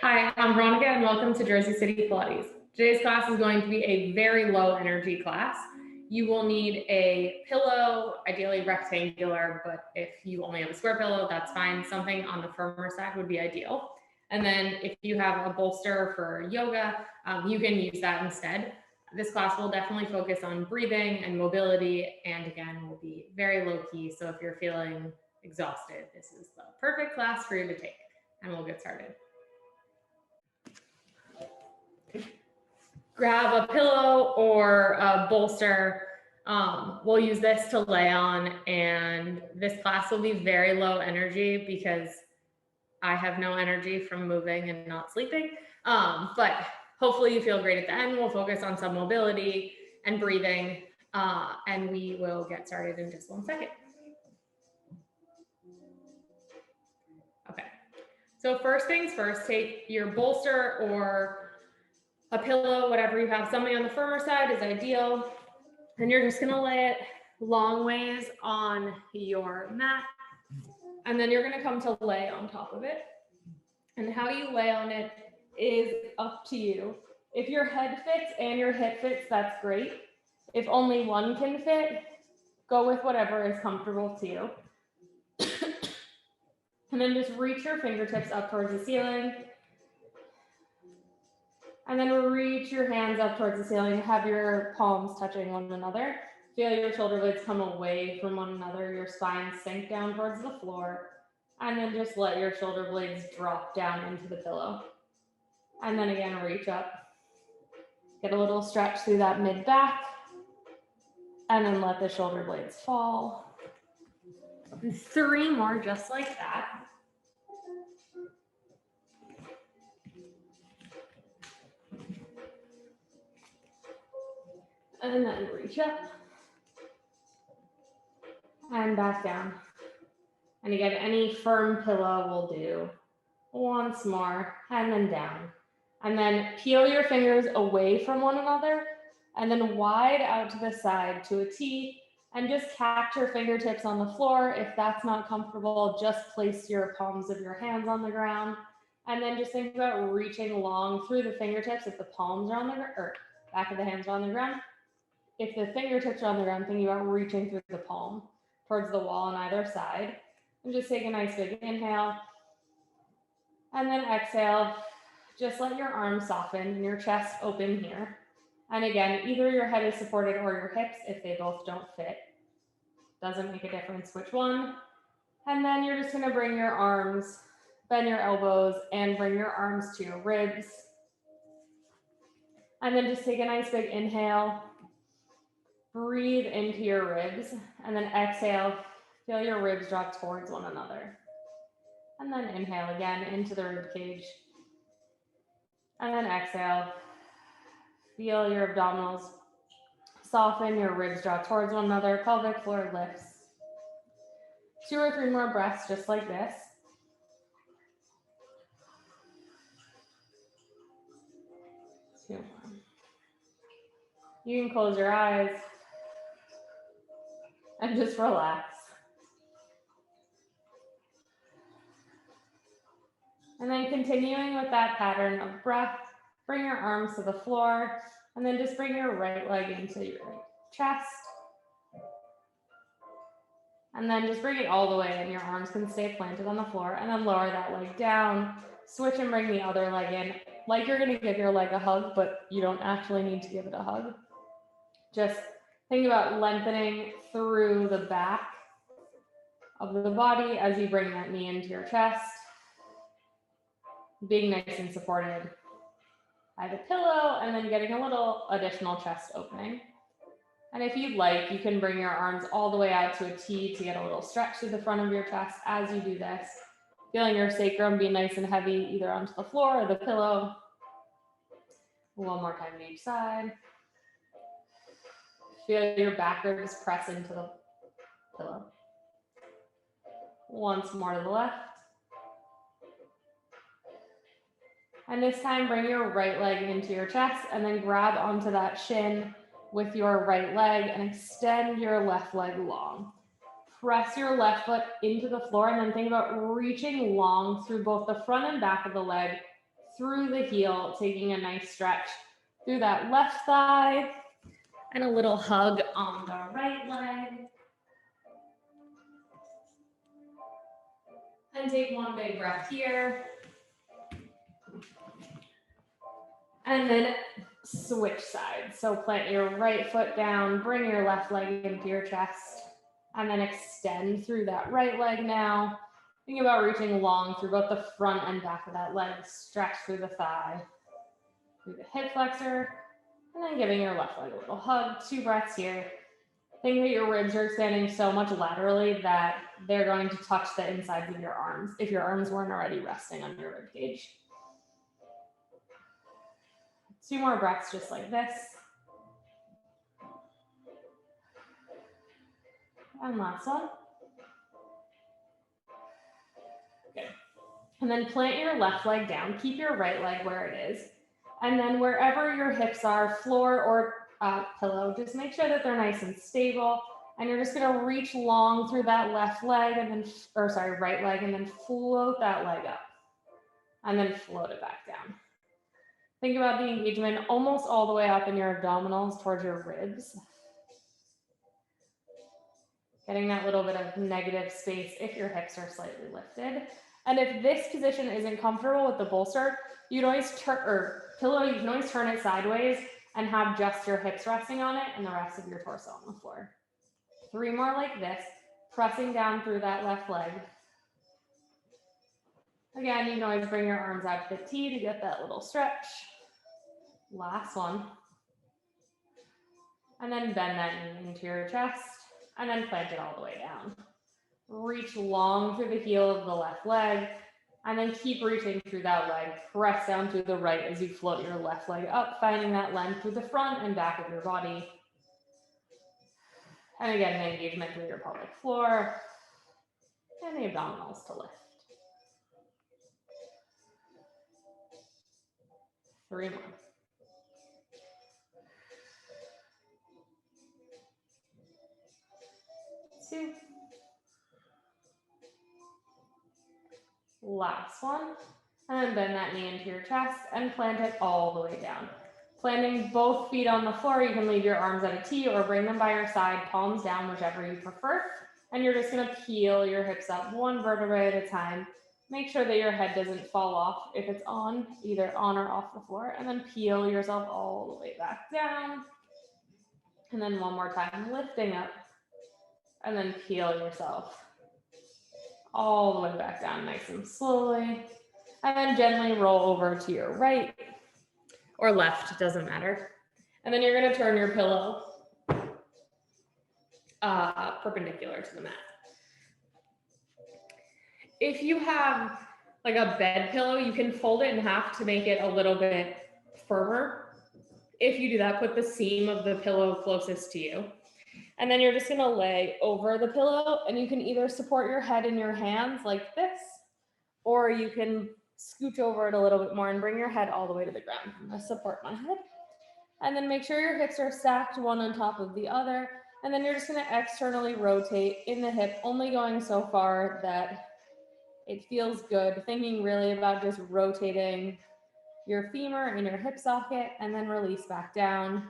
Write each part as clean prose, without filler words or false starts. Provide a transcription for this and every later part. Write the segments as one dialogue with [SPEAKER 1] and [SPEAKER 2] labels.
[SPEAKER 1] Hi, I'm Veronica and welcome to Jersey City Pilates. Today's class is going to be a very low energy class. You will need a pillow, ideally rectangular, but if you only have a square pillow, that's fine. Something on the firmer side would be ideal. And then if you have a bolster for yoga, you can use that instead. This class will definitely focus on breathing and mobility, and again, will be very low key. So if you're feeling exhausted, this is the perfect class for you to take, and we'll get started. Grab a pillow or a bolster. We'll use this to lay on, and this class will be very low energy because I have no energy from moving and not sleeping. But hopefully you feel great at the end. We'll focus on some mobility and breathing, and we will get started in just 1 second. Okay, so first things first, take your bolster or a pillow, whatever you have. Something on the firmer side is ideal. And you're just gonna lay it long ways on your mat. And then you're gonna come to lay on top of it. And how you lay on it is up to you. If your head fits and your hip fits, that's great. If only one can fit, go with whatever is comfortable to you. And then just reach your fingertips up towards the ceiling. And then reach your hands up towards the ceiling, have your palms touching one another. Feel your shoulder blades come away from one another, your spine sink down towards the floor, and then just let your shoulder blades drop down into the pillow. And then again, reach up. Get a little stretch through that mid back, and then let the shoulder blades fall. And 3 more just like that. And then reach up and back down. And again, any firm pillow will do. Once more, and then down. And then peel your fingers away from one another and then wide out to the side to a T, and just catch your fingertips on the floor. If that's not comfortable, just place your palms of your hands on the ground. And then just think about reaching long through the fingertips if the palms are on the ground, or back of the hands are on the ground. If the fingertips are on the ground, thinking about reaching through the palm towards the wall on either side. And just take a nice big inhale. And then exhale. Just let your arms soften and your chest open here. And again, either your head is supported or your hips if they both don't fit. Doesn't make a difference which one. And then you're just gonna bring your arms, bend your elbows, and bring your arms to your ribs. And then just take a nice big inhale. Breathe into your ribs, and then exhale, feel your ribs drop towards one another. And then inhale again into the rib cage. And then exhale, feel your abdominals soften, your ribs drop towards one another, pelvic floor lifts. 2 or 3 more breaths just like this. Two more. You can close your eyes and just relax. And then continuing with that pattern of breath, bring your arms to the floor, and then just bring your right leg into your chest. And then just bring it all the way, and your arms can stay planted on the floor, and then lower that leg down. Switch and bring the other leg in, like you're gonna give your leg a hug, but you don't actually need to give it a hug. Just think about lengthening through the back of the body as you bring that knee into your chest. Being nice and supported by the pillow, and then getting a little additional chest opening. And if you'd like, you can bring your arms all the way out to a T to get a little stretch through the front of your chest as you do this. Feeling your sacrum be nice and heavy, either onto the floor or the pillow. 1 more time on each side. Feel your back ribs press into the pillow. Once more to the left. And this time, bring your right leg into your chest and then grab onto that shin with your right leg and extend your left leg long. Press your left foot into the floor and then think about reaching long through both the front and back of the leg through the heel, taking a nice stretch through that left thigh and a little hug on the right leg. And take one big breath here. And then switch sides. So plant your right foot down, bring your left leg into your chest, and then extend through that right leg now. Think about reaching long through both the front and back of that leg. Stretch through the thigh, through the hip flexor, and then giving your left leg a little hug. 2 breaths here. Think that your ribs are expanding so much laterally that they're going to touch the insides of your arms if your arms weren't already resting on your rib cage. 2 more breaths just like this. And last one. Good. And then plant your left leg down. Keep your right leg where it is. And then wherever your hips are, floor or pillow, just make sure that they're nice and stable. And you're just gonna reach long through that left leg and then, right leg, and then float that leg up. And then float it back down. Think about the engagement almost all the way up in your abdominals towards your ribs. Getting that little bit of negative space if your hips are slightly lifted. And if this position isn't comfortable with the bolster, you can always turn, or pillow, you can always turn it sideways and have just your hips resting on it and the rest of your torso on the floor. 3 more like this, pressing down through that left leg. Again, you can always bring your arms out to the T to get that little stretch. Last one. And then bend that knee into your chest and then plant it all the way down. Reach long through the heel of the left leg and then keep reaching through that leg. Press down to the right as you float your left leg up, finding that length through the front and back of your body. And again, the engagement through your pelvic floor and the abdominals to lift. 3 more. Two. Last one. And then bend that knee into your chest and plant it all the way down. Planting both feet on the floor, you can leave your arms at a T or bring them by your side, palms down, whichever you prefer. And you're just gonna peel your hips up 1 vertebrae at a time. Make sure that your head doesn't fall off if it's on, either on or off the floor, and then peel yourself all the way back down. And then 1 more time, lifting up, and then peel yourself all the way back down nice and slowly. And then gently roll over to your right or left, doesn't matter. And then you're gonna turn your pillow perpendicular to the mat. If you have like a bed pillow, you can fold it in half to make it a little bit firmer. If you do that, put the seam of the pillow closest to you. And then you're just gonna lay over the pillow and you can either support your head in your hands like this, or you can scooch over it a little bit more and bring your head all the way to the ground. I'm gonna support my head. And then make sure your hips are stacked one on top of the other. And then you're just gonna externally rotate in the hip, only going so far that it feels good. Thinking really about just rotating your femur in your hip socket and then release back down.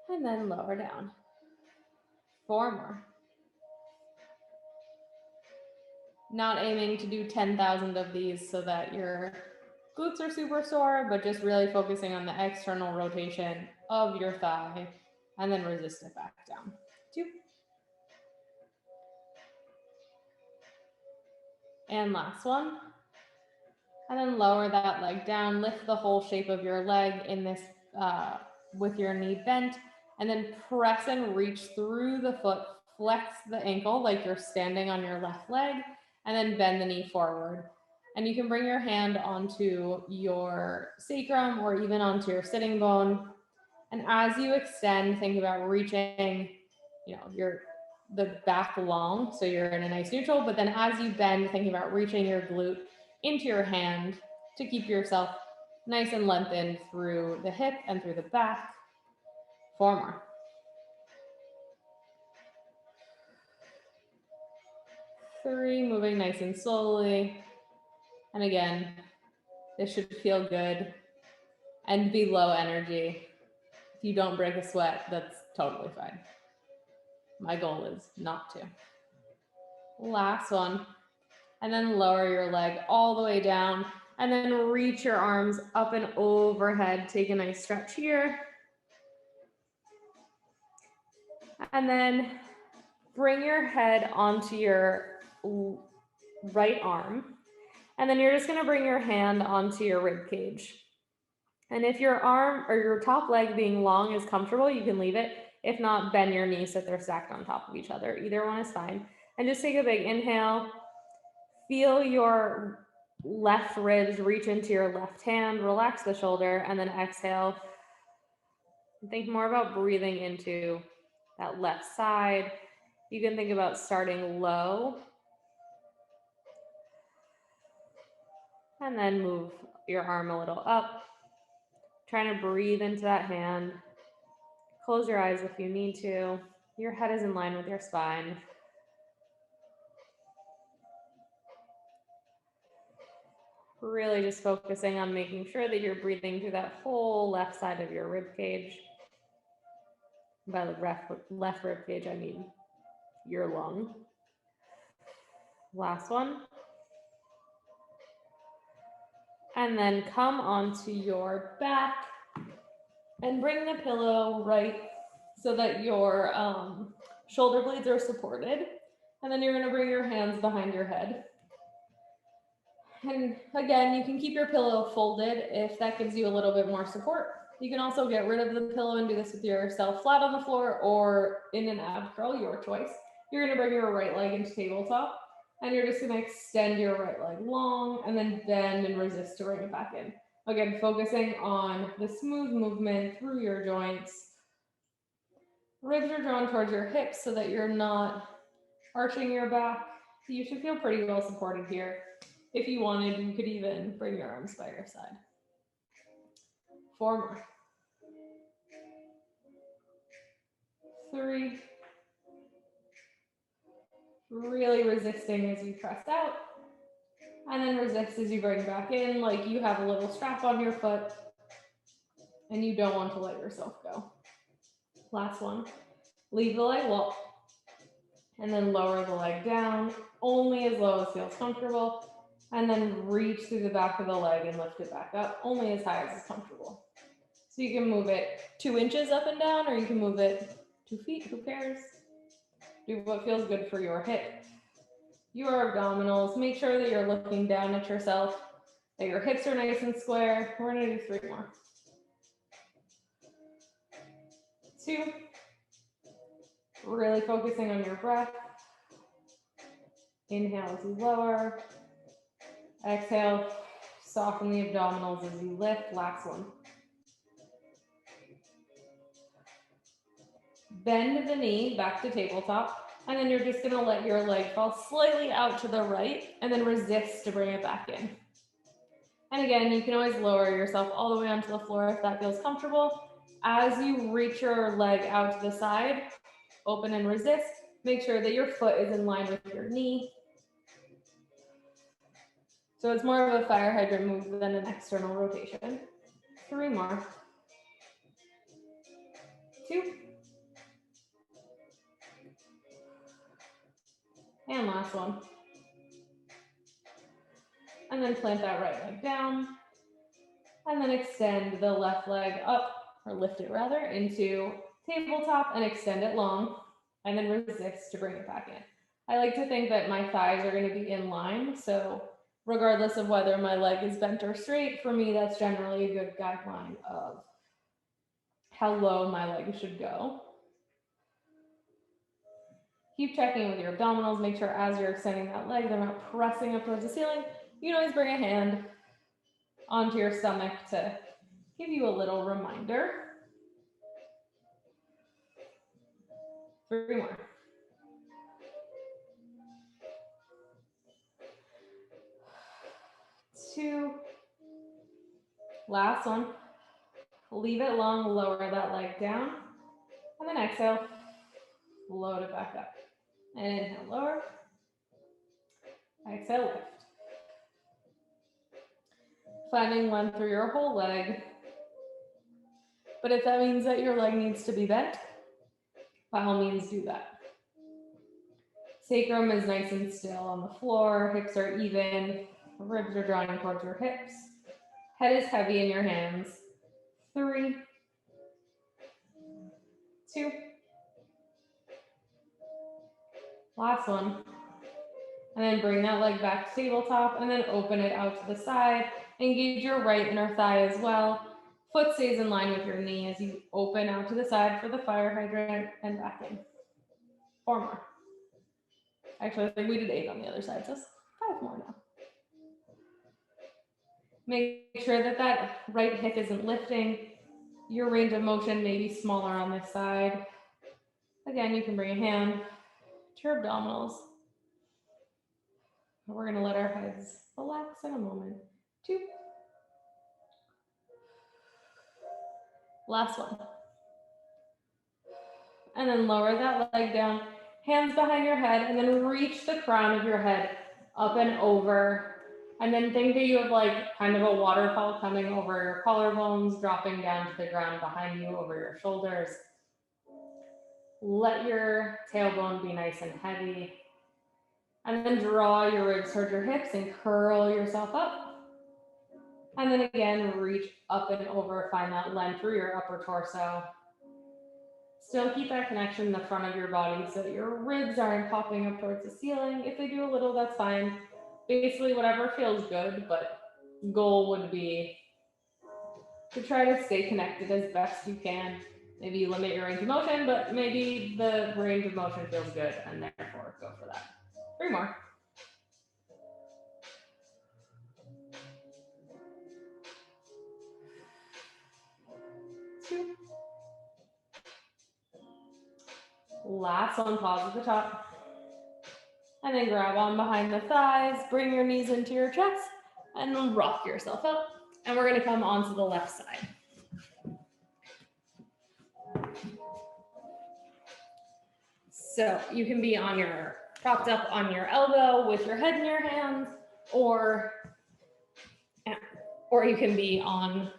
[SPEAKER 1] And then lower down. 4 more. Not aiming to do 10,000 of these so that your glutes are super sore, but just really focusing on the external rotation of your thigh and then resist it back down. 2. And last one. And then lower that leg down, lift the whole shape of your leg in this with your knee bent, and then press and reach through the foot, flex the ankle like you're standing on your left leg, and then bend the knee forward. And you can bring your hand onto your sacrum or even onto your sitting bone. And as you extend, think about reaching, the back long, so you're in a nice neutral, but then as you bend, thinking about reaching your glute into your hand to keep yourself nice and lengthened through the hip and through the back. 4 more. 3, moving nice and slowly. And again, This should feel good and be low energy. If you don't break a sweat, that's totally fine. My goal is not to. Last one. And then lower your leg all the way down and then reach your arms up and overhead. Take a nice stretch here. And then bring your head onto your right arm. And then you're just gonna bring your hand onto your rib cage. And if your arm or your top leg being long is comfortable, you can leave it. If not, bend your knees so they're stacked on top of each other. Either one is fine. And just take a big inhale. Feel your left ribs reach into your left hand, relax the shoulder, and then exhale. Think more about breathing into that left side. You can think about starting low and then move your arm a little up. Trying to breathe into that hand. Close your eyes if you need to. Your head is in line with your spine. Really just focusing on making sure that you're breathing through that whole left side of your rib cage. By the left rib cage, I mean your lung. Last one. And then come onto your back and bring the pillow right so that your shoulder blades are supported. And then you're gonna bring your hands behind your head. And again, you can keep your pillow folded if that gives you a little bit more support. You can also get rid of the pillow and do this with yourself flat on the floor or in an ab curl, your choice. You're gonna bring your right leg into tabletop and you're just gonna extend your right leg long and then bend and resist to bring it back in. Again, focusing on the smooth movement through your joints. Ribs are drawn towards your hips so that you're not arching your back. You should feel pretty well supported here. If you wanted, you could even bring your arms by your side. 4 more. 3. Really resisting as you press out. And then resist as you bring back in, like you have a little strap on your foot and you don't want to let yourself go. Last one. Leave the leg low. And then lower the leg down, only as low as feels comfortable. And then reach through the back of the leg and lift it back up, only as high as is comfortable. So you can move it 2 inches up and down, or you can move it 2 feet, who cares? Do what feels good for your hip. Your abdominals, make sure that you're looking down at yourself, that your hips are nice and square. We're gonna do 3 more. 2. Really focusing on your breath. Inhale as you lower. Exhale, soften the abdominals as you lift. Last one. Bend the knee back to tabletop, and then you're just gonna let your leg fall slightly out to the right, and then resist to bring it back in. And again, you can always lower yourself all the way onto the floor if that feels comfortable. As you reach your leg out to the side, open and resist. Make sure that your foot is in line with your knee. So it's more of a fire hydrant move than an external rotation. 3 more. 2. And last one. And then plant that right leg down. And then extend the left leg up, or lift it rather, into tabletop and extend it long. And then resist to bring it back in. I like to think that my thighs are going to be in line. So regardless of whether my leg is bent or straight, for me, that's generally a good guideline of how low my leg should go. Keep checking with your abdominals. Make sure as you're extending that leg, they're not pressing up towards the ceiling. You can always bring a hand onto your stomach to give you a little reminder. 3 more. 2. Last one. Leave it long, lower that leg down. And then exhale, load it back up. And inhale, lower. Exhale, lift. finding length through your whole leg. But if that means that your leg needs to be bent, by all means do that. Sacrum is nice and still on the floor, hips are even, ribs are drawing towards your hips. Head is heavy in your hands. 3, 2, last one. And then bring that leg back to tabletop and then open it out to the side. Engage your right inner thigh as well. Foot stays in line with your knee as you open out to the side for the fire hydrant and back in. 4 more. Actually, I think we did 8 on the other side, so 5 more now. Make sure that that right hip isn't lifting. Your range of motion may be smaller on this side. Again, you can bring a hand to your abdominals. We're going to let our heads relax in a moment. 2. Last one. And then lower that leg down, hands behind your head, and then reach the crown of your head up and over. And then think that you have like kind of a waterfall coming over your collarbones, dropping down to the ground behind you over your shoulders. Let your tailbone be nice and heavy. And then draw your ribs towards your hips and curl yourself up. And then again, reach up and over, find that length through your upper torso. Still keep that connection in the front of your body so that your ribs aren't popping up towards the ceiling. If they do a little, that's fine. Basically, whatever feels good, but goal would be to try to stay connected as best you can. Maybe you limit your range of motion, but maybe the range of motion feels good, and therefore go for that. 3 more. 2. Last one, pause at the top. And then grab on behind the thighs, bring your knees into your chest, and rock yourself up. And we're going to come onto the left side. So you can be on your, propped up on your elbow with your head in your hands, or you can be on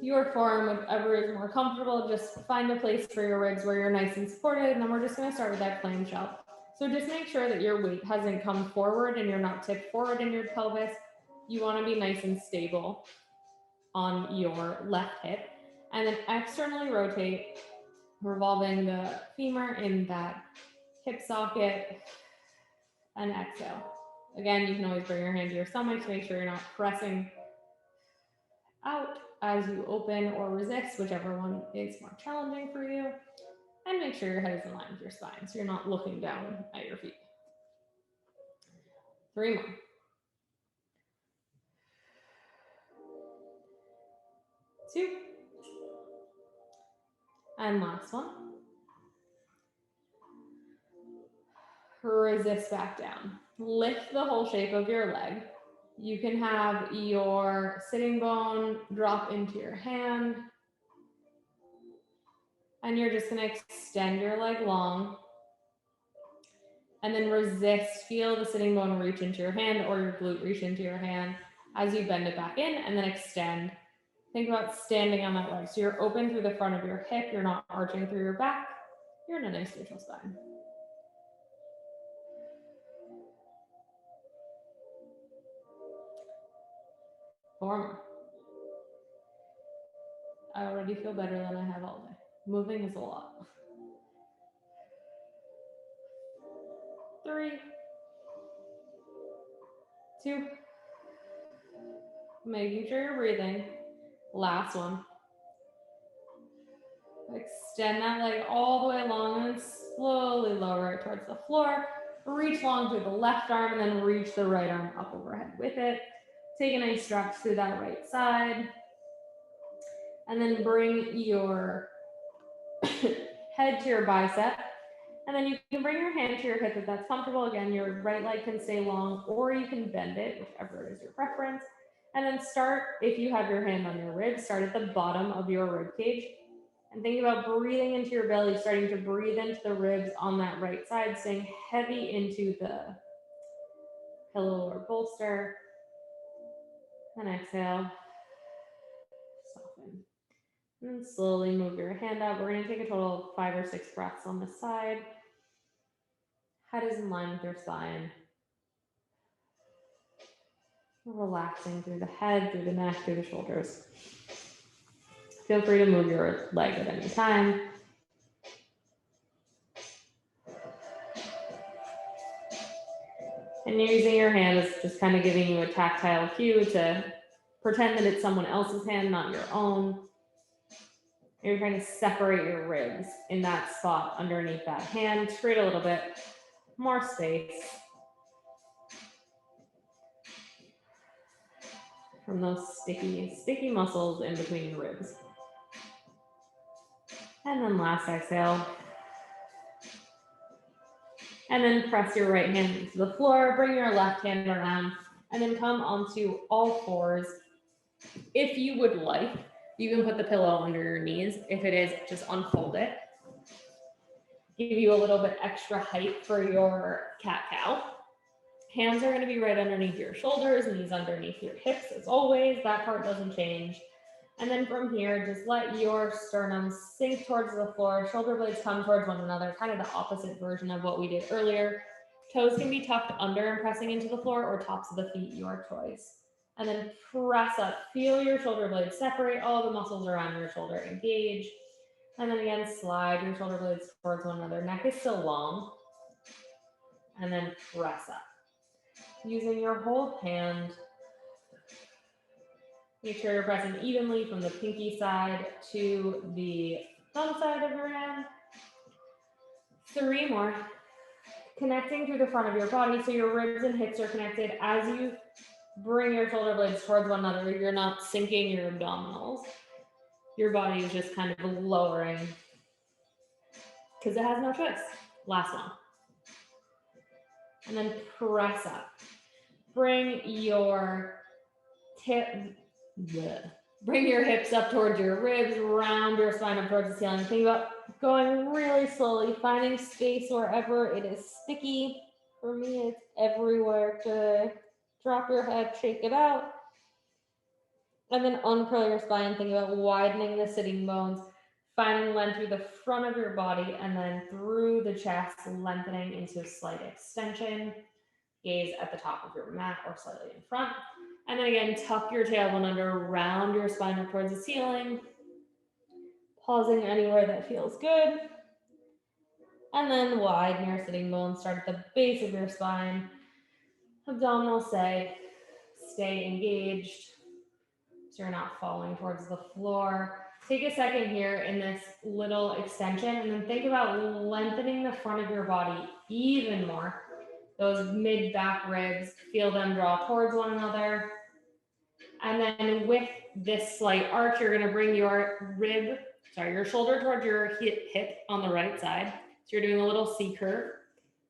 [SPEAKER 1] your form, whichever is more comfortable. Just find a place for your ribs where you're nice and supported, and then we're just going to start with that clamshell. So just make sure that your weight hasn't come forward and you're not tipped forward in your pelvis. You want to be nice and stable on your left hip, and then externally rotate, revolving the femur in that hip socket, and exhale. Again, you can always bring your hand to your stomach to make sure you're not pressing out as you open or resist, whichever one is more challenging for you. And make sure your head is in line with your spine so you're not looking down at your feet. 3 more. 2. And last one. Resist back down. Lift the whole shape of your leg. You can have your sitting bone drop into your hand. And you're just going to extend your leg long. And then resist. Feel the sitting bone reach into your hand or your glute reach into your hand as you bend it back in, and then extend. Think about standing on that leg. So you're open through the front of your hip. You're not arching through your back. You're in a nice neutral spine. Four more. I already feel better than I have all day. Moving is a lot. 3, 2. Making sure you're breathing. Last one. Extend that leg all the way long and slowly lower it towards the floor. Reach long through the left arm and then reach the right arm up overhead with it. Take a nice stretch through that right side. And then bring your head to your bicep. And then you can bring your hand to your hip if that's comfortable. Again, your right leg can stay long, or you can bend it, whichever is your preference. And then start, if you have your hand on your ribs, start at the bottom of your rib cage. And think about breathing into your belly, starting to breathe into the ribs on that right side, staying heavy into the pillow or bolster. And exhale, soften. And then slowly move your hand up. We're going to take a total of 5 or 6 breaths on this side. Head is in line with your spine. Relaxing through the head, through the neck, through the shoulders. Feel free to move your leg at any time. And you're using your hand as just kind of giving you a tactile cue to pretend that it's someone else's hand, not your own. You're trying to separate your ribs in that spot underneath that hand. Create a little bit more space from those sticky muscles in between your ribs. And then last exhale. And then press your right hand into the floor, bring your left hand around, and then come onto all fours. If you would like, you can put the pillow under your knees. If it is, just unfold it. Give you a little bit extra height for your cat-cow. Hands are going to be right underneath your shoulders, knees underneath your hips as always. That part doesn't change. And then from here, just let your sternum sink towards the floor. Shoulder blades come towards one another, kind of the opposite version of what we did earlier. Toes can be tucked under and pressing into the floor, or tops of the feet, your choice. And then press up. Feel your shoulder blades separate. All the muscles around your shoulder engage. And then again, slide your shoulder blades towards one another. Neck is still long. And then press up. Using your whole hand, make sure you're pressing evenly from the pinky side to the thumb side of your hand. 3 more. Connecting through the front of your body so your ribs and hips are connected. As you bring your shoulder blades towards one another, you're not sinking your abdominals. Your body is just kind of lowering because it has no choice. Last one. And then press up. Bring your hips up towards your ribs, round your spine up towards the ceiling. Think about going really slowly, finding space wherever it is sticky. For me, it's everywhere. To drop your head, shake it out. And then uncurl your spine. Think about widening the sitting bones, finding length through the front of your body, and then through the chest, lengthening into a slight extension. Gaze at the top of your mat or slightly in front. And then again, tuck your tailbone under, round your spine up towards the ceiling. Pausing anywhere that feels good. And then widen your sitting bones. Start at the base of your spine. Abdominals stay engaged so you're not falling towards the floor. Take a second here in this little extension and then think about lengthening the front of your body even more. Those mid-back ribs, feel them draw towards one another. And then with this slight arch, you're going to bring your shoulder towards your hip on the right side. So you're doing a little C curve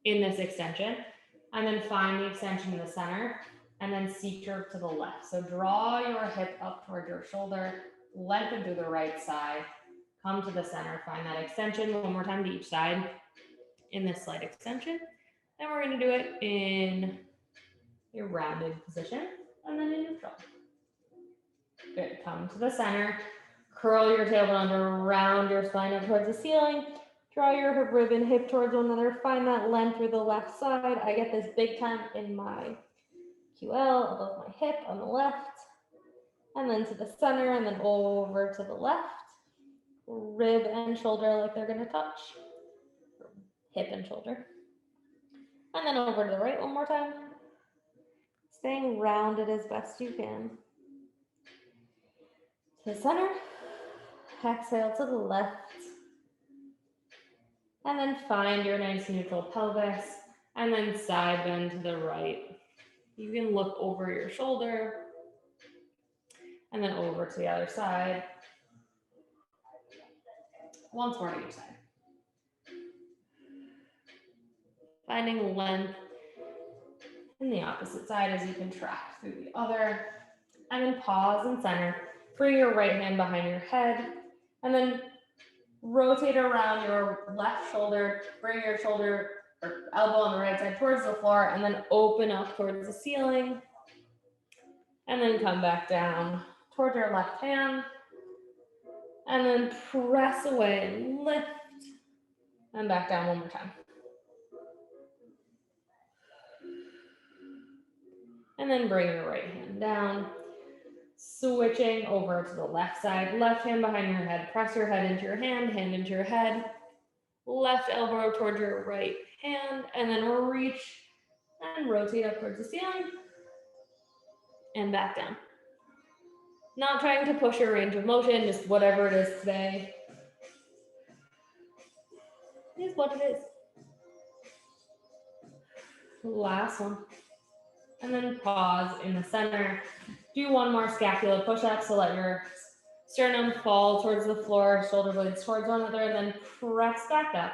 [SPEAKER 1] in this extension. And then find the extension in the center. And then C curve to the left. So draw your hip up toward your shoulder, lengthen to the right side, come to the center, find that extension. One more time to each side in this slight extension. Then we're going to do it in a rounded position and then in neutral. Good. Come to the center. Curl your tailbone under, round your spine up towards the ceiling. Draw your rib and hip towards one another. Find that length through the left side. I get this big time in my QL above my hip on the left. And then to the center and then over to the left. Rib and shoulder like they're going to touch. Hip and shoulder. And then over to the right one more time. Staying rounded as best you can. To the center. Exhale to the left. And then find your nice neutral pelvis. And then side bend to the right. You can look over your shoulder. And then over to the other side. Once more to each side. Finding length in the opposite side as you contract through the other. And then pause and center. Bring your right hand behind your head. And then rotate around your left shoulder. Bring your shoulder or elbow on the right side towards the floor. And then open up towards the ceiling. And then come back down towards your left hand. And then press away and lift. And back down one more time. And then bring your right hand down. Switching over to the left side. Left hand behind your head. Press your head into your hand into your head. Left elbow towards your right hand. And then reach and rotate up towards the ceiling. And back down. Not trying to push your range of motion, just whatever it is today. Is what it is. Last one. And then pause in the center. Do one more scapula push-up, so let your sternum fall towards the floor, shoulder blades towards one another, and then press back up.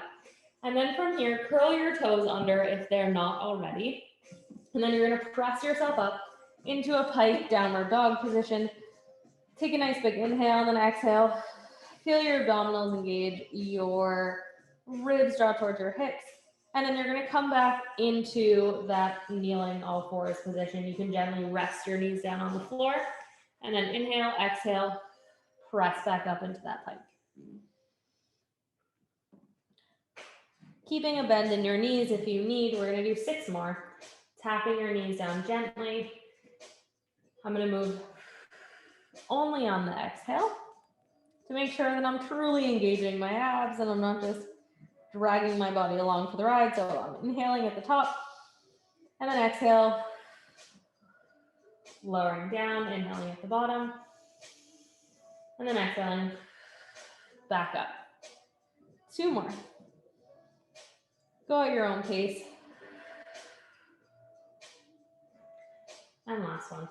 [SPEAKER 1] And then from here, curl your toes under if they're not already. And then you're gonna press yourself up into a pike downward dog position. Take a nice big inhale, then exhale. Feel your abdominals engage, your ribs draw towards your hips. And then you're gonna come back into that kneeling all fours position. You can gently rest your knees down on the floor. And then inhale, exhale, press back up into that pike. Keeping a bend in your knees if you need. We're gonna do 6 more. Tapping your knees down gently. I'm gonna move only on the exhale to make sure that I'm truly engaging my abs and I'm not just dragging my body along for the ride. So I'm inhaling at the top and then exhale, lowering down, inhaling at the bottom, and then exhaling back up. 2 more. Go at your own pace. And last one.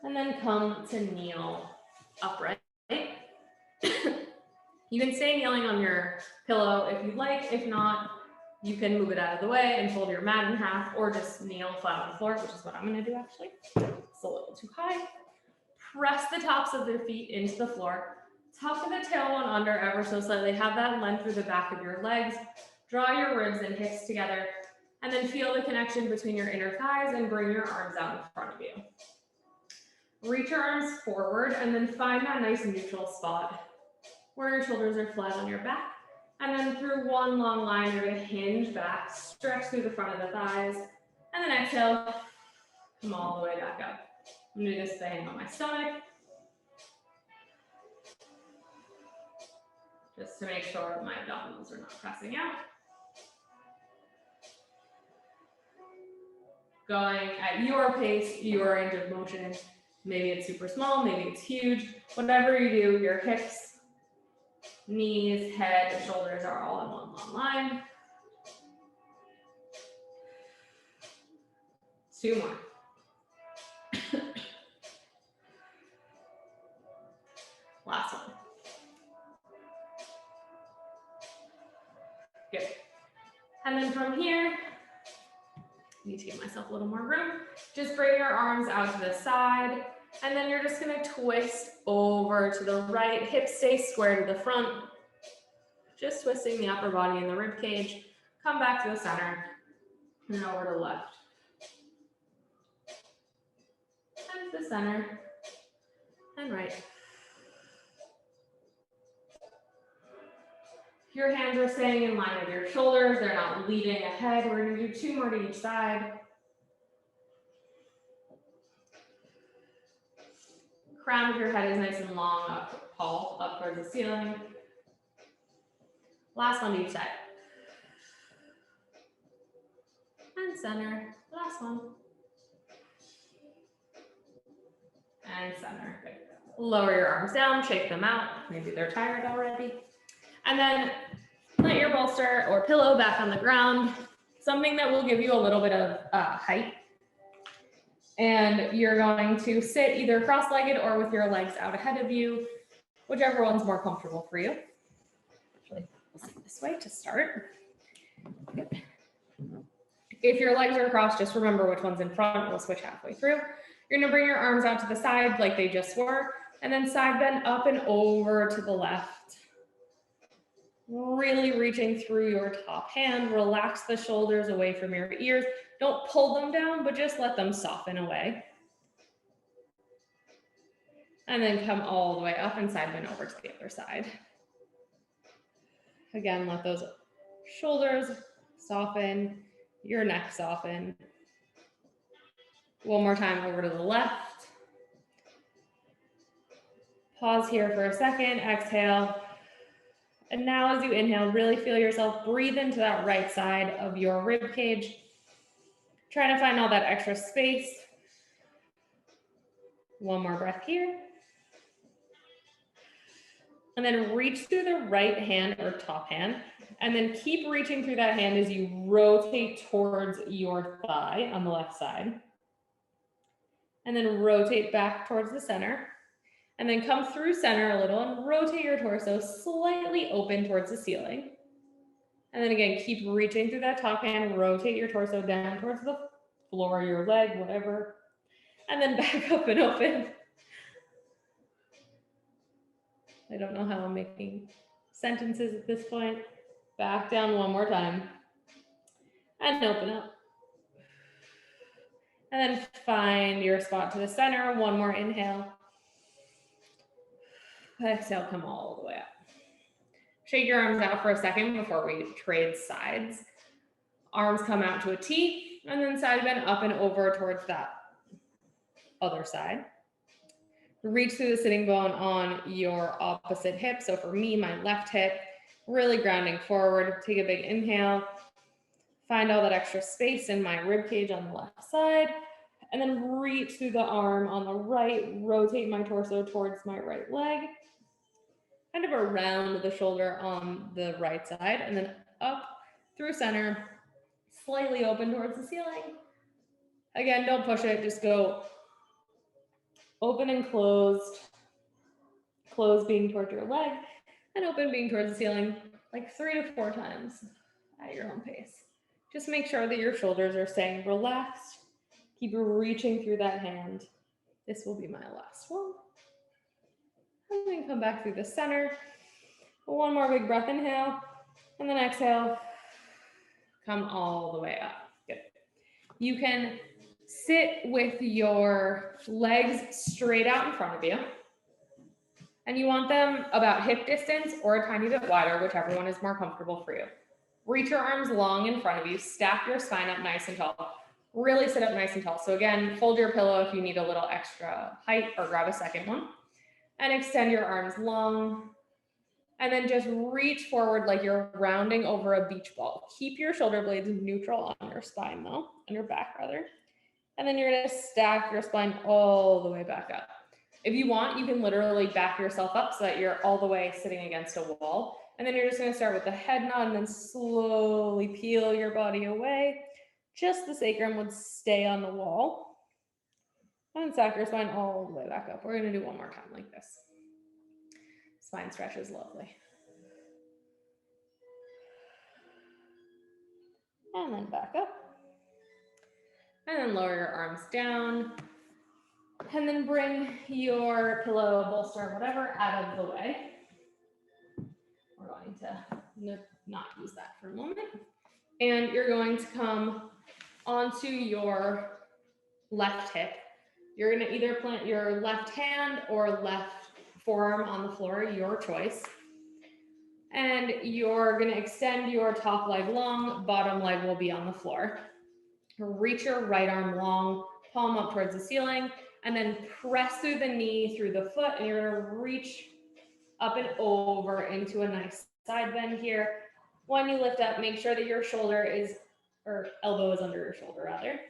[SPEAKER 1] And then come to kneel upright. You can stay kneeling on your pillow if you'd like. If not, you can move it out of the way and fold your mat in half or just kneel flat on the floor, which is what I'm gonna do actually. It's a little too high. Press the tops of their feet into the floor. Tuck the tailbone under ever so slightly. Have that length through the back of your legs. Draw your ribs and hips together. And then feel the connection between your inner thighs and bring your arms out in front of you. Reach your arms forward and then find that nice neutral spot where your shoulders are flat on your back. And then through one long line, you're gonna hinge back, stretch through the front of the thighs, and then exhale, come all the way back up. I'm gonna do this by hand on my stomach, just to make sure my abdominals are not pressing out. Going at your pace, your range of motion. Maybe it's super small, maybe it's huge. Whatever you do, your hips, knees, head, shoulders are all in one long line. 2 more. Last one. Good. And then from here, I need to give myself a little more room. Just bring your arms out to the side, and then you're just gonna twist over to the right. Hips stay square to the front. Just twisting the upper body and the rib cage. Come back to the center, and then over to the left. And to the center, and right. Your hands are staying in line with your shoulders. They're not leading ahead. We're gonna do 2 more to each side. Crown of your head is nice and long, up tall, up towards the ceiling. Last one to each side. And center, last one. And center, good. Lower your arms down, shake them out. Maybe they're tired already. And then put your bolster or pillow back on the ground, something that will give you a little bit of height. And you're going to sit either cross-legged or with your legs out ahead of you, whichever one's more comfortable for you. Actually, we'll sit this way to start. Good. If your legs are crossed, just remember which one's in front. We'll switch halfway through. You're gonna bring your arms out to the side like they just were, and then side bend up and over to the left. Really reaching through your top hand, relax the shoulders away from your ears. Don't pull them down, but just let them soften away. And then come all the way up and side bend over to the other side. Again, let those shoulders soften, your neck soften. One more time over to the left. Pause here for a second, exhale. And now as you inhale, really feel yourself breathe into that right side of your rib cage. Try to find all that extra space. One more breath here. And then reach through the right hand or top hand. And then keep reaching through that hand as you rotate towards your thigh on the left side. And then rotate back towards the center. And then come through center a little and rotate your torso slightly open towards the ceiling. And then again, keep reaching through that top hand, rotate your torso down towards the floor, your leg, whatever. And then back up and open. I don't know how I'm making sentences at this point. Back down one more time. And open up. And then find your spot to the center. One more inhale. Exhale, come all the way up. Shake your arms out for a second before we trade sides. Arms come out to a T, and then side bend up and over towards that other side. Reach through the sitting bone on your opposite hip. So for me, my left hip, really grounding forward. Take a big inhale. Find all that extra space in my rib cage on the left side. And then reach through the arm on the right. Rotate my torso towards my right leg. Kind of around the shoulder on the right side. And then up through center. Slightly open towards the ceiling. Again, don't push it. Just go open and closed. Closed being towards your leg. And open being towards the ceiling. Like 3 to 4 times at your own pace. Just make sure that your shoulders are staying relaxed. Keep reaching through that hand. This will be my last one. And then come back through the center. One more big breath, inhale. And then exhale. Come all the way up. Good. You can sit with your legs straight out in front of you. And you want them about hip distance or a tiny bit wider, whichever one is more comfortable for you. Reach your arms long in front of you. Stack your spine up nice and tall. Really sit up nice and tall. So again, fold your pillow if you need a little extra height, or grab a second one. And extend your arms long. And then just reach forward like you're rounding over a beach ball. Keep your shoulder blades neutral on your spine though, on your back rather. And then you're gonna stack your spine all the way back up. If you want, you can literally back yourself up so that you're all the way sitting against a wall. And then you're just gonna start with the head nod and then slowly peel your body away. Just the sacrum would stay on the wall. And stack your spine all the way back up. We're gonna do one more time like this. Spine stretch is lovely. And then back up. And then lower your arms down. And then bring your pillow, bolster, whatever, out of the way. We're going to not use that for a moment. And you're going to come onto your left hip. You're going to either plant your left hand or left forearm on the floor, your choice. And you're going to extend your top leg long, bottom leg will be on the floor. Reach your right arm long, palm up towards the ceiling, and then press through the knee, through the foot, and you're going to reach up and over into a nice side bend here. When you lift up, make sure that your shoulder is, or elbow is under your shoulder rather.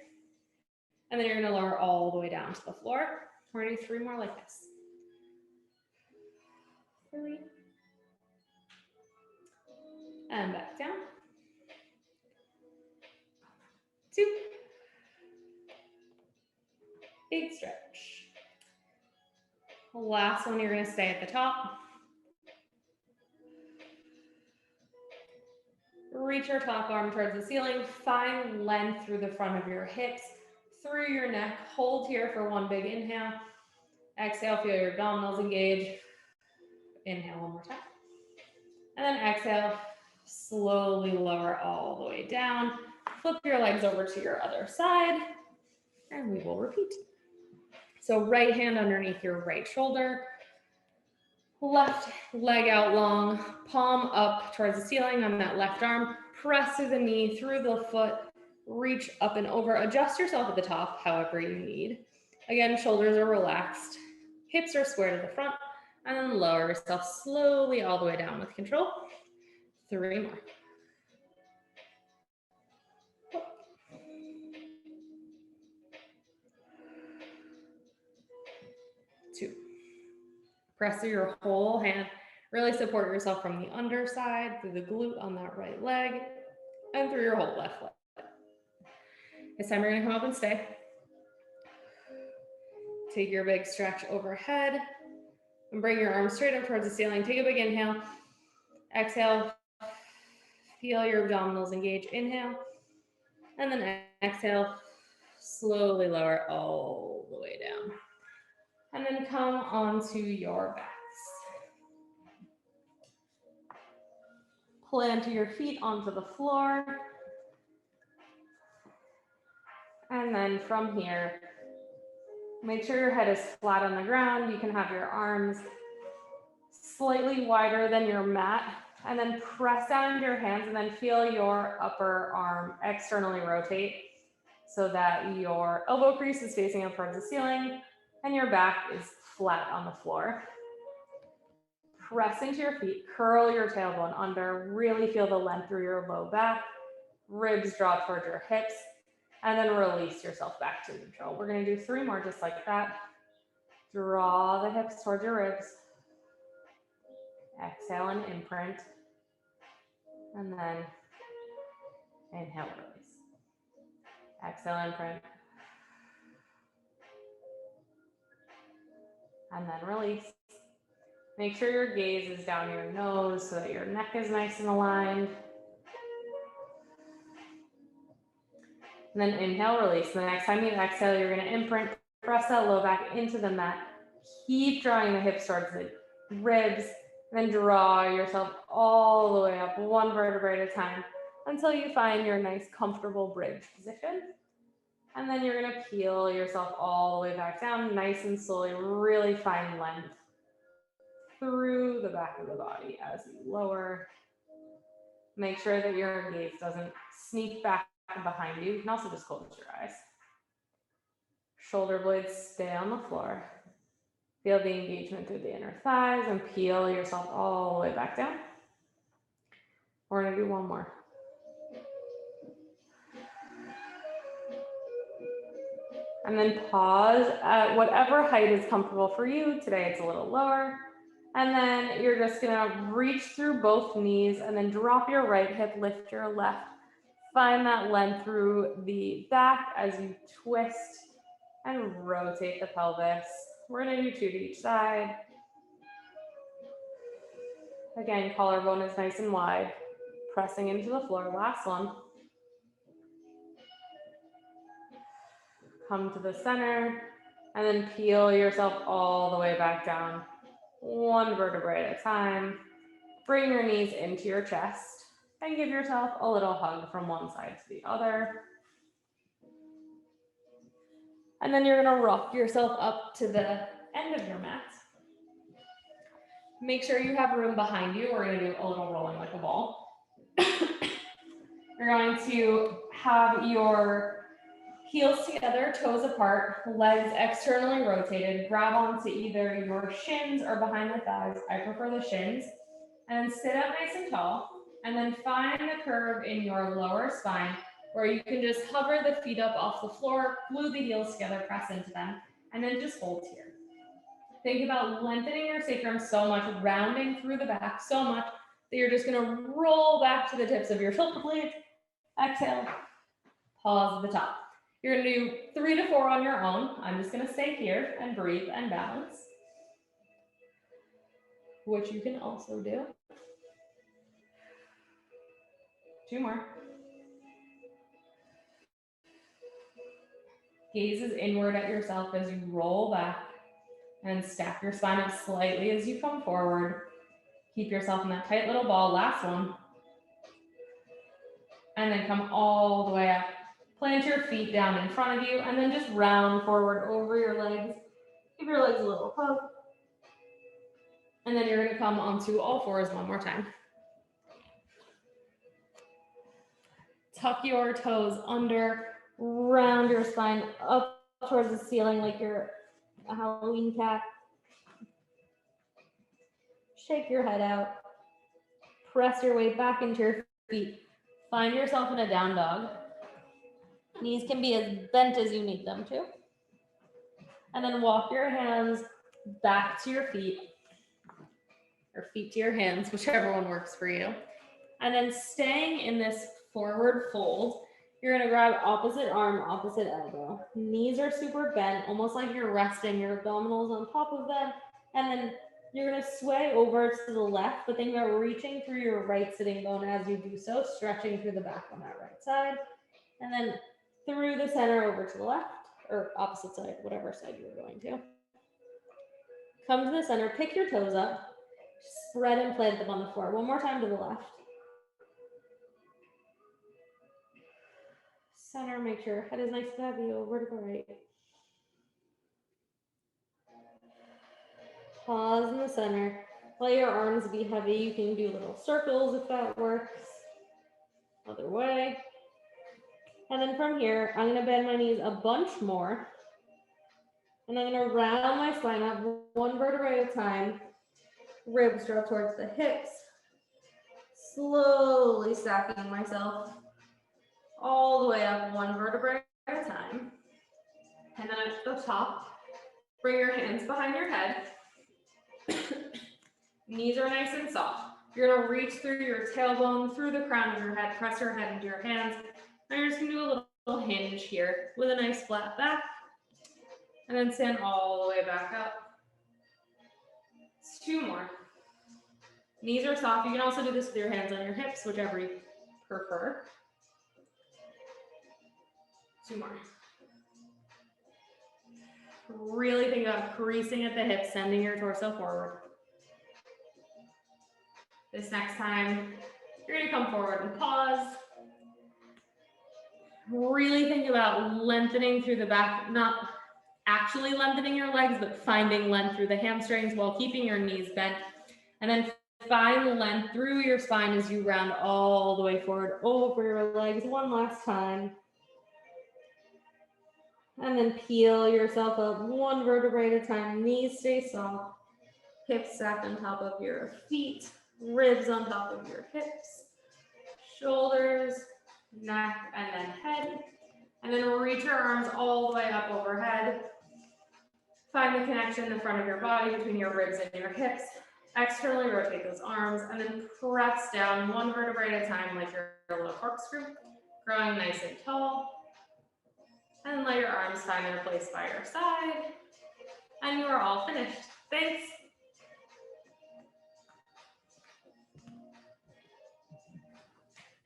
[SPEAKER 1] And then you're going to lower all the way down to the floor. We're going to do 3 more like this. 3. And back down. 2. Big stretch. Last one, you're going to stay at the top. Reach your top arm towards the ceiling. Find length through the front of your hips, through your neck. Hold here for one big inhale. Exhale, feel your abdominals engage. Inhale one more time. And then exhale, slowly lower all the way down. Flip your legs over to your other side, and we will repeat. So right hand underneath your right shoulder, left leg out long, palm up towards the ceiling on that left arm, press through the knee, through the foot, reach up and over, adjust yourself at the top however you need. Again, shoulders are relaxed, hips are square to the front, and then lower yourself slowly all the way down with control. 3 more. 2. Press through your whole hand. Really support yourself from the underside, through the glute on that right leg, and through your whole left leg. This time you're gonna come up and stay. Take your big stretch overhead and bring your arms straight up towards the ceiling. Take a big inhale. Exhale. Feel your abdominals engage. Inhale. And then exhale. Slowly lower all the way down. And then come onto your backs. Plant your feet onto the floor. And then from here, make sure your head is flat on the ground. You can have your arms slightly wider than your mat, and then press down into your hands and then feel your upper arm externally rotate so that your elbow crease is facing up towards the ceiling and your back is flat on the floor. Press into your feet, curl your tailbone under, really feel the length through your low back, ribs drop towards your hips, and then release yourself back to neutral. We're gonna do 3 more just like that. Draw the hips towards your ribs. Exhale and imprint. And then inhale, release. Exhale, imprint. And then release. Make sure your gaze is down your nose so that your neck is nice and aligned. And then inhale, release. The next time you exhale, you're gonna imprint, press that low back into the mat. Keep drawing the hips towards the ribs, and then draw yourself all the way up, 1 vertebrae at a time, until you find your nice, comfortable bridge position. And then you're gonna peel yourself all the way back down, nice and slowly, really find length through the back of the body as you lower. Make sure that your gaze doesn't sneak back behind you. You can also just close your eyes. Shoulder blades stay on the floor. Feel the engagement through the inner thighs and peel yourself all the way back down. We're gonna do 1 more. And then pause at whatever height is comfortable for you. Today it's a little lower. And then you're just gonna reach through both knees and then drop your right hip, lift your left. Find that length through the back as you twist and rotate the pelvis. We're gonna do 2 to each side. Again, collarbone is nice and wide, pressing into the floor. Last one. Come to the center and then peel yourself all the way back down, 1 vertebrae at a time. Bring your knees into your chest and give yourself a little hug from one side to the other. And then you're gonna rock yourself up to the end of your mat. Make sure you have room behind you. We're gonna do a little rolling like a ball. You're going to have your heels together, toes apart, legs externally rotated. Grab onto either your shins or behind the thighs. I prefer the shins. And sit up nice and tall. And then find the curve in your lower spine where you can just hover the feet up off the floor, glue the heels together, press into them, and then just hold here. Think about lengthening your sacrum so much, rounding through the back so much that you're just gonna roll back to the tips of your shoulder blades. Exhale, pause at the top. You're gonna do 3 to 4 on your own. I'm just gonna stay here and breathe and balance, which you can also do. 2 more. Gazes inward at yourself as you roll back and stack your spine up slightly as you come forward. Keep yourself in that tight little ball. Last one. And then come all the way up. Plant your feet down in front of you and then just round forward over your legs. Give your legs a little hug. And then you're gonna come onto all fours one more time. Tuck your toes under, round your spine up towards the ceiling like you're a Halloween cat. Shake your head out. Press your way back into your feet. Find yourself in a down dog. Knees can be as bent as you need them to. And then walk your hands back to your feet, or feet to your hands, whichever one works for you. And then staying in this forward fold, you're gonna grab opposite arm, opposite elbow. Knees are super bent, almost like you're resting your abdominals on top of them. And then you're gonna sway over to the left, but then you're reaching through your right sitting bone as you do so, stretching through the back on that right side. And then through the center over to the left, or opposite side, whatever side you're going to. Come to the center, pick your toes up, spread and plant them on the floor. One more time to the left. Center, make sure your head is nice and heavy over to the right. Pause in the center. Let your arms be heavy. You can do little circles if that works. Other way. And then from here, I'm gonna bend my knees a bunch more. And I'm gonna round my spine up one vertebrae at a time. Ribs draw towards the hips. Slowly stacking myself all the way up one vertebrae at a time. And then at the top, bring your hands behind your head. Knees are nice and soft. You're gonna reach through your tailbone, through the crown of your head, press your head into your hands. And you're just gonna do a little hinge here with a nice flat back. And then stand all the way back up. It's 2 more. Knees are soft. You can also do this with your hands on your hips, whichever you prefer. 2 more. Really think about creasing at the hips, sending your torso forward. This next time, you're gonna come forward and pause. Really think about lengthening through the back, not actually lengthening your legs, but finding length through the hamstrings while keeping your knees bent. And then find length through your spine as you round all the way forward over your legs. One last time. And then peel yourself up one vertebrae at a time. Knees stay soft. Hips stacked on top of your feet. Ribs on top of your hips. Shoulders, neck, and then head. And then reach your arms all the way up overhead. Find the connection in the front of your body between your ribs and your hips. Externally rotate those arms and then press down one vertebrae at a time like your little corkscrew, growing nice and tall. And let your arms find their place by your side. And you are all finished. Thanks.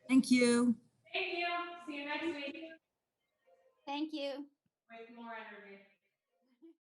[SPEAKER 2] Thank you.
[SPEAKER 1] Thank you. See you next week.
[SPEAKER 3] Thank you.
[SPEAKER 1] With more energy.